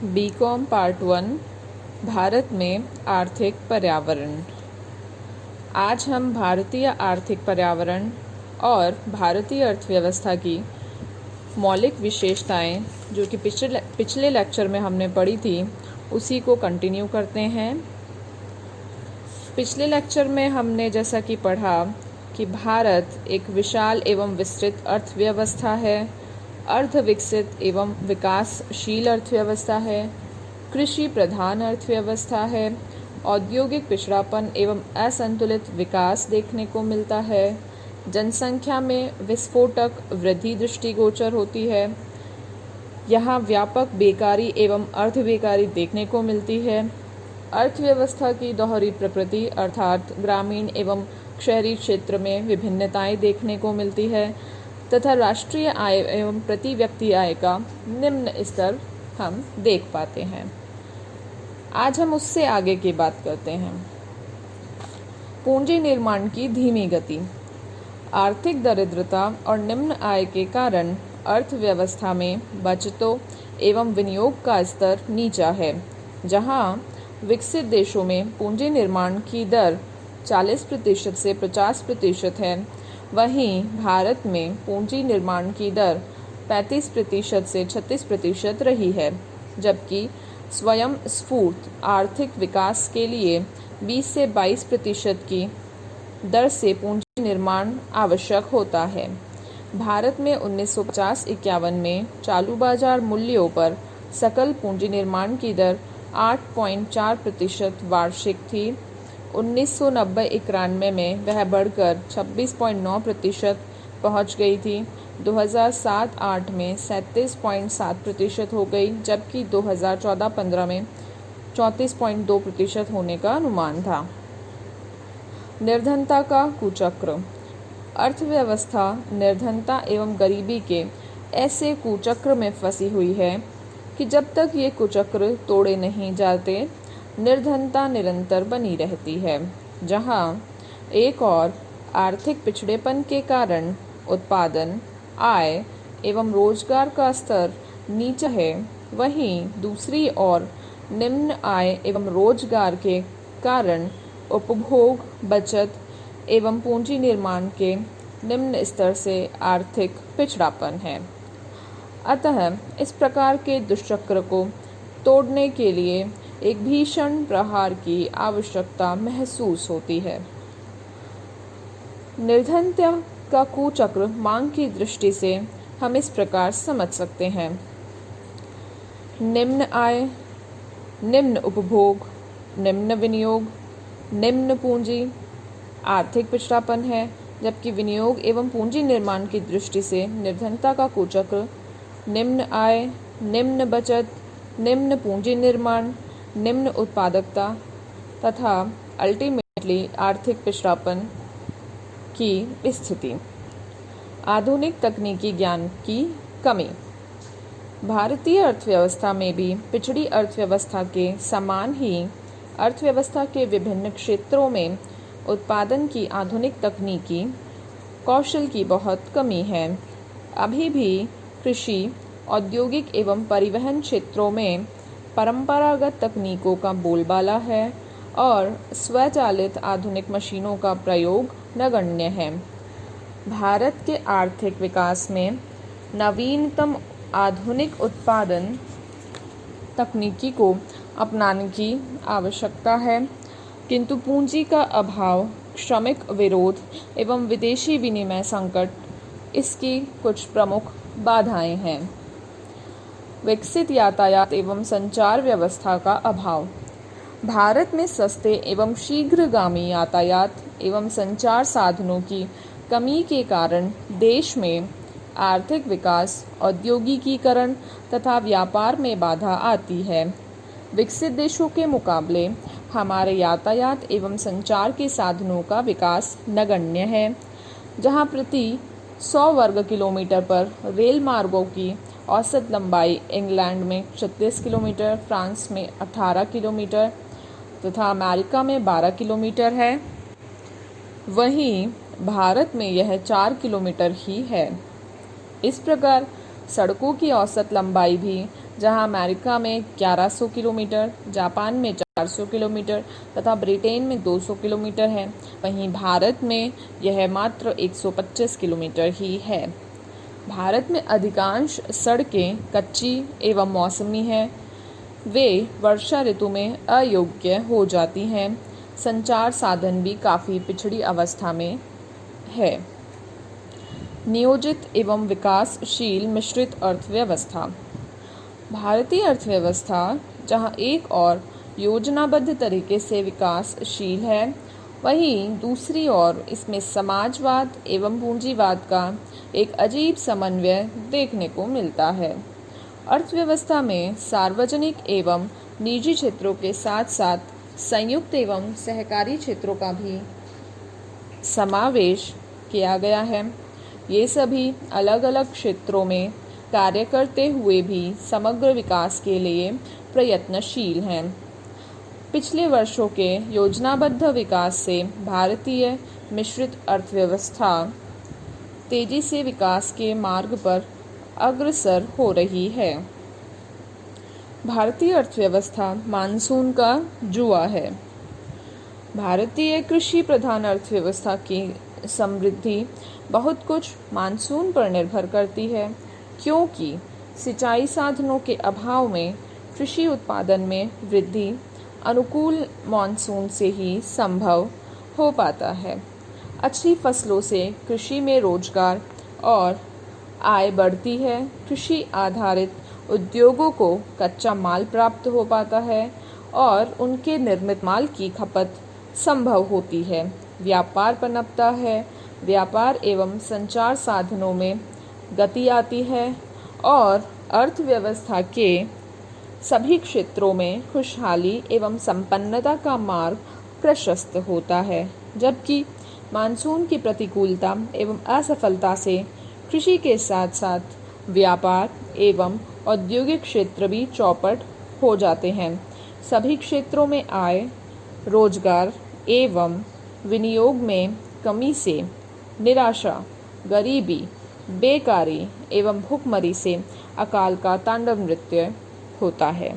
BCom part 1 Bharat में आर्थिक पर्यावरण। आज हम भारतीय आर्थिक पर्यावरण और भारतीय अर्थव्यवस्था की मौलिक विशेषताएं जो कि पिछले लेक्चर में हमने पढ़ी थी उसी को कंटिन्यू करते हैं। पिछले लेक्चर में हमने जैसा कि पढ़ा कि भारत एक विशाल एवं विस्तृत अर्थव्यवस्था है, अर्ध विकसित एवं विकासशील अर्थव्यवस्था है, कृषि प्रधान अर्थव्यवस्था है, औद्योगिक पिछड़ापन एवं असंतुलित विकास देखने को मिलता है, जनसंख्या में विस्फोटक वृद्धि दृष्टिगोचर होती है, यहाँ व्यापक बेकारी एवं अर्ध बेकारी देखने को मिलती है, अर्थव्यवस्था की दोहरी प्रकृति अर्थात ग्रामीण एवं शहरी क्षेत्र में विभिन्नताएं देखने को मिलती है तथा राष्ट्रीय आय एवं प्रति व्यक्ति आय का निम्न स्तर हम देख पाते हैं। आज हम उससे आगे की बात करते हैं। पूंजी निर्माण की धीमी गति। आर्थिक दरिद्रता और निम्न आय के कारण अर्थव्यवस्था में बचतों एवं विनियोग का स्तर नीचा है। जहां विकसित देशों में पूंजी निर्माण की दर 40% से 50% है, वहीं भारत में पूंजी निर्माण की दर 35% से 36% रही है, जबकि स्वयं स्फूर्त आर्थिक विकास के लिए 20 से 22% की दर से पूंजी निर्माण आवश्यक होता है। भारत में 1950-51 में चालू बाजार मूल्यों पर सकल पूंजी निर्माण की दर 8.4% वार्षिक थी। 1990-91 में वह बढ़कर 26.9% पहुंच गई थी। 2007-8 में 37.7% हो गई, जबकि 2014-15 में 34.2% होने का अनुमान था। निर्धनता का कुचक्र। अर्थव्यवस्था निर्धनता एवं गरीबी के ऐसे कुचक्र में फंसी हुई है कि जब तक ये कुचक्र तोड़े नहीं जाते निर्धनता निरंतर बनी रहती है। जहां एक और आर्थिक पिछड़ेपन के कारण उत्पादन, आय एवं रोजगार का स्तर नीचा है, वहीं दूसरी ओर निम्न आय एवं रोजगार के कारण उपभोग, बचत एवं पूंजी निर्माण के निम्न स्तर से आर्थिक पिछड़ापन है। अतः इस प्रकार के दुष्चक्र को तोड़ने के लिए एक भीषण प्रहार की आवश्यकता महसूस होती है। निर्धनता का कुचक्र मांग की दृष्टि से हम इस प्रकार समझ सकते हैं। निम्न आय, निम्न उपभोग, निम्न विनियोग, निम्न पूंजी आर्थिक पिछड़ापन है, जबकि विनियोग एवं पूंजी निर्माण की दृष्टि से निर्धनता का कुचक्र निम्न आय, निम्न बचत, निम्न पूंजी निर्माण, निम्न उत्पादकता तथा अल्टीमेटली आर्थिक पिछड़ापन की स्थिति। आधुनिक तकनीकी ज्ञान की कमी। भारतीय अर्थव्यवस्था में भी पिछड़ी अर्थव्यवस्था के समान ही अर्थव्यवस्था के विभिन्न क्षेत्रों में उत्पादन की आधुनिक तकनीकी कौशल की बहुत कमी है। अभी भी कृषि, औद्योगिक एवं परिवहन क्षेत्रों में परंपरागत तकनीकों का बोलबाला है और स्वचालित आधुनिक मशीनों का प्रयोग नगण्य है। भारत के आर्थिक विकास में नवीनतम आधुनिक उत्पादन तकनीकी को अपनाने की आवश्यकता है, किंतु पूंजी का अभाव, श्रमिक विरोध एवं विदेशी विनिमय संकट इसकी कुछ प्रमुख बाधाएं हैं। विकसित यातायात एवं संचार व्यवस्था का अभाव। भारत में सस्ते एवं शीघ्रगामी यातायात एवं संचार साधनों की कमी के कारण देश में आर्थिक विकास, औद्योगिकीकरण तथा व्यापार में बाधा आती है। विकसित देशों के मुकाबले हमारे यातायात एवं संचार के साधनों का विकास नगण्य है। जहां प्रति 100 वर्ग किलोमीटर पर रेल मार्गों की औसत लंबाई इंग्लैंड में 36 किलोमीटर, फ्रांस में 18 किलोमीटर तथा अमेरिका में 12 किलोमीटर है, वहीं भारत में यह 4 किलोमीटर ही है। इस प्रकार सड़कों की औसत लंबाई भी जहां अमेरिका में 1100 किलोमीटर, जापान में 400 किलोमीटर तथा ब्रिटेन में 200 किलोमीटर है। वहीं भारत में यह मात्र 125 किलोमीटर ही है। भारत में अधिकांश सड़कें कच्ची एवं मौसमी हैं। वे वर्षा ऋतु में अयोग्य हो जाती हैं। संचार साधन भी काफ़ी पिछड़ी अवस्था में है। नियोजित एवं विकासशील मिश्रित अर्थव्यवस्था। भारतीय अर्थव्यवस्था जहां एक और योजनाबद्ध तरीके से विकासशील है, वहीं दूसरी ओर इसमें समाजवाद एवं पूंजीवाद का एक अजीब समन्वय देखने को मिलता है। अर्थव्यवस्था में सार्वजनिक एवं निजी क्षेत्रों के साथ साथ संयुक्त एवं सहकारी क्षेत्रों का भी समावेश किया गया है। ये सभी अलग अलग क्षेत्रों में कार्य करते हुए भी समग्र विकास के लिए प्रयत्नशील हैं। पिछले वर्षों के योजनाबद्ध विकास से भारतीय मिश्रित अर्थव्यवस्था तेजी से विकास के मार्ग पर अग्रसर हो रही है। भारतीय अर्थव्यवस्था मानसून का जुआ है। भारतीय कृषि प्रधान अर्थव्यवस्था की समृद्धि बहुत कुछ मानसून पर निर्भर करती है, क्योंकि सिंचाई साधनों के अभाव में कृषि उत्पादन में वृद्धि अनुकूल मानसून से ही संभव हो पाता है। अच्छी फसलों से कृषि में रोजगार और आय बढ़ती है। कृषि आधारित उद्योगों को कच्चा माल प्राप्त हो पाता है और उनके निर्मित माल की खपत संभव होती है। व्यापार पनपता है। व्यापार एवं संचार साधनों में गति आती है और अर्थव्यवस्था के सभी क्षेत्रों में खुशहाली एवं संपन्नता का मार्ग प्रशस्त होता है। जबकि मानसून की प्रतिकूलता एवं असफलता से कृषि के साथ साथ व्यापार एवं औद्योगिक क्षेत्र भी चौपट हो जाते हैं। सभी क्षेत्रों में आय, रोजगार एवं विनियोग में कमी से निराशा, गरीबी, बेकारी एवं भूखमरी से अकाल का तांडव नृत्य होता है।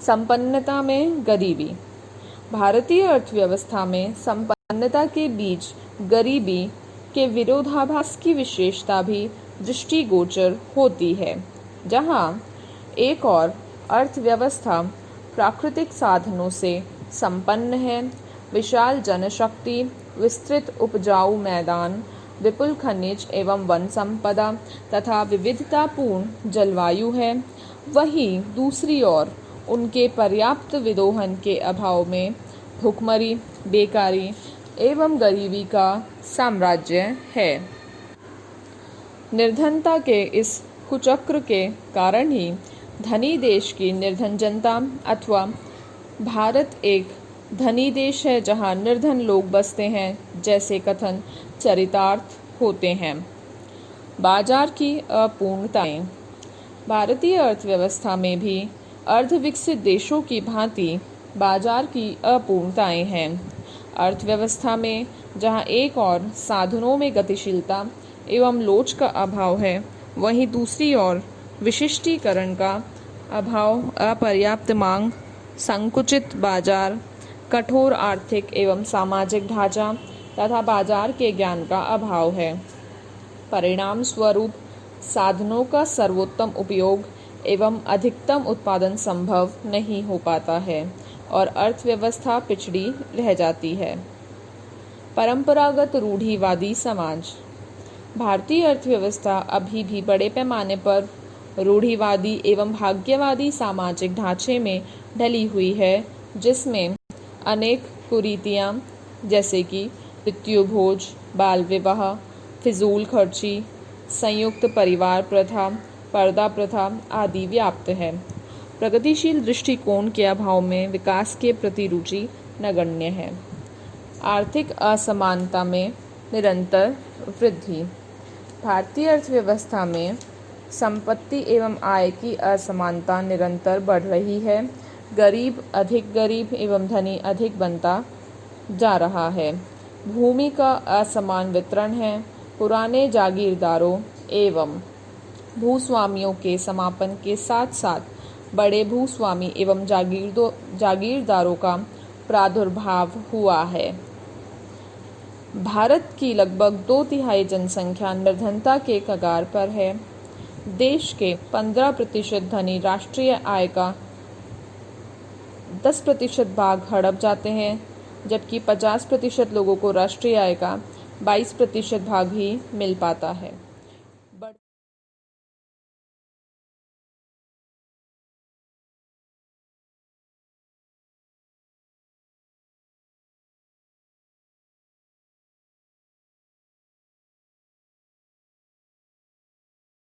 संपन्नता में गरीबी। भारतीय अर्थव्यवस्था में संपन्नता के बीच गरीबी के विरोधाभास की विशेषता भी दृष्टिगोचर होती है। जहां एक और अर्थव्यवस्था प्राकृतिक साधनों से संपन्न है, विशाल जनशक्ति, विस्तृत उपजाऊ मैदान, विपुल खनिज एवं वन संपदा तथा विविधतापूर्ण जलवायु है, वहीं दूसरी ओर उनके पर्याप्त विदोहन के अभाव में भूखमरी, बेकारी एवं गरीबी का साम्राज्य है। निर्धनता के इस कुचक्र के कारण ही धनी देश की निर्धन जनता अथवा भारत एक धनी देश है जहां निर्धन लोग बसते हैं जैसे कथन चरितार्थ होते हैं। बाजार की अपूर्णताएं। भारतीय अर्थव्यवस्था में भी अर्धविकसित देशों की भांति बाजार की अपूर्णताएं हैं। अर्थव्यवस्था में जहां एक और साधनों में गतिशीलता एवं लोच का अभाव है, वहीं दूसरी ओर विशिष्टीकरण का अभाव, अपर्याप्त मांग, संकुचित बाजार, कठोर आर्थिक एवं सामाजिक ढांचा तथा बाजार के ज्ञान का अभाव है। परिणाम स्वरूप साधनों का सर्वोत्तम उपयोग एवं अधिकतम उत्पादन संभव नहीं हो पाता है और अर्थव्यवस्था पिछड़ी रह जाती है। परंपरागत रूढ़िवादी समाज। भारतीय अर्थव्यवस्था अभी भी बड़े पैमाने पर रूढ़िवादी एवं भाग्यवादी सामाजिक ढांचे में ढली हुई है, जिसमें अनेक कुरीतियाँ जैसे कि पितृभोज, बाल विवाह, फिजूल खर्ची, संयुक्त परिवार प्रथा, पर्दा प्रथा आदि व्याप्त है। प्रगतिशील दृष्टिकोण के अभाव में विकास के प्रति रुचि नगण्य है। आर्थिक असमानता में निरंतर वृद्धि। भारतीय अर्थव्यवस्था में संपत्ति एवं आय की असमानता निरंतर बढ़ रही है। गरीब एवं धनी अधिक बनता जा रहा है। भूमि का असमान वितरण है। पुराने जागीरदारों एवं भूस्वामियों के समापन के साथ साथ बड़े भूस्वामी एवं जागीरदारों का प्रादुर्भाव हुआ है। भारत की लगभग 2/3 जनसंख्या निर्धनता के कगार पर है। देश के 15% धनी राष्ट्रीय आय का 10% भाग हड़प जाते हैं, जबकि 50% लोगों को राष्ट्रीय आय का 22% भाग ही मिल पाता है।